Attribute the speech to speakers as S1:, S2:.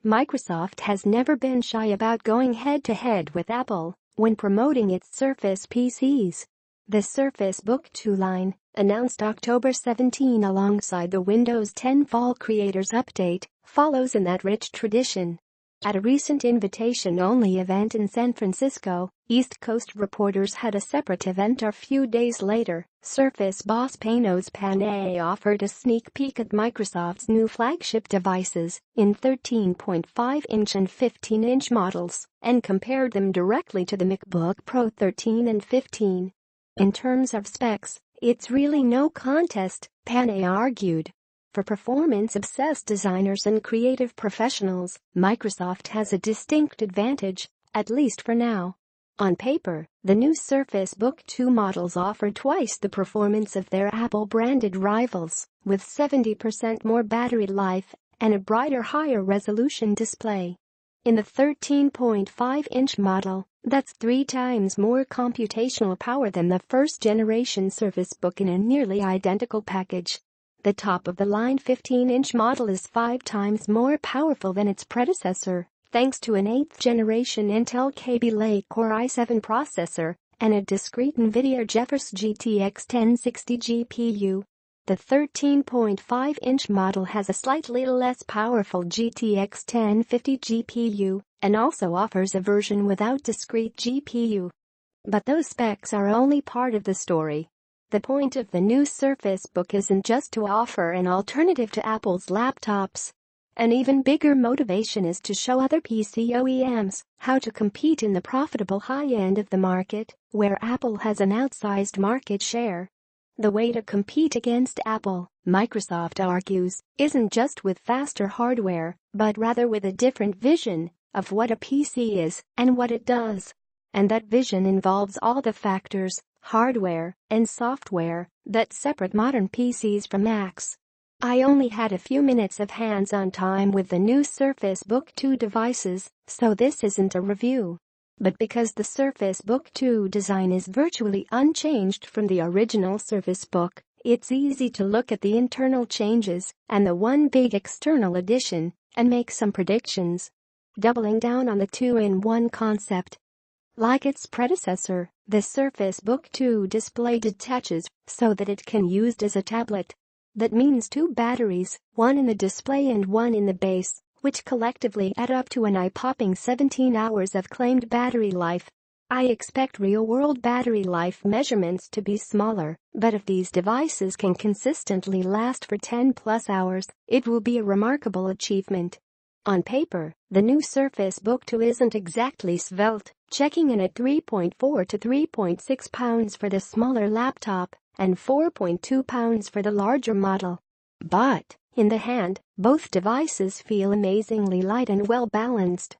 S1: Microsoft has never been shy about going head-to-head with Apple when promoting its Surface PCs. The Surface Book 2 line, announced October 17 alongside the Windows 10 Fall Creators Update, follows in that rich tradition. At a recent invitation-only event in San Francisco, East Coast reporters had a separate event a few days later. Surface boss Panos Panay offered a sneak peek at Microsoft's new flagship devices in 13.5-inch and 15-inch models and compared them directly to the MacBook Pro 13 and 15. In terms of specs, it's really no contest, Panay argued. For performance-obsessed designers and creative professionals, Microsoft has a distinct advantage, at least for now. On paper, the new Surface Book 2 models offer twice the performance of their Apple-branded rivals, with 70% more battery life and a brighter higher-resolution display. In the 13.5-inch model, that's 3 times more computational power than the first-generation Surface Book in a nearly identical package. The top-of-the-line 15-inch model is 5 times more powerful than its predecessor, thanks to an 8th-generation Intel Kaby Lake Core i7 processor and a discrete NVIDIA GeForce GTX 1060 GPU. The 13.5-inch model has a slightly less powerful GTX 1050 GPU and also offers a version without discrete GPU. But those specs are only part of the story. The point of the new Surface Book isn't just to offer an alternative to Apple's laptops. An even bigger motivation is to show other PC OEMs how to compete in the profitable high end of the market, where Apple has an outsized market share. The way to compete against Apple, Microsoft argues, isn't just with faster hardware, but rather with a different vision of what a PC is and what it does. And that vision involves all the factors, hardware and software, that separate modern PCs from Macs. I only had a few minutes of hands-on time with the new Surface Book 2 devices, so this isn't a review. But because the Surface Book 2 design is virtually unchanged from the original Surface Book, it's easy to look at the internal changes and the one big external addition and make some predictions. Doubling down on the two-in-one concept. Like its predecessor, the Surface Book 2 display detaches so that it can be used as a tablet. That means 2 batteries, one in the display and one in the base, which collectively add up to an eye-popping 17 hours of claimed battery life. I expect real-world battery life measurements to be smaller, but if these devices can consistently last for 10+ hours, it will be a remarkable achievement. On paper, the new Surface Book 2 isn't exactly svelte, checking in at 3.4 to 3.6 pounds for the smaller laptop and 4.2 pounds for the larger model. But, in the hand, both devices feel amazingly light and well-balanced.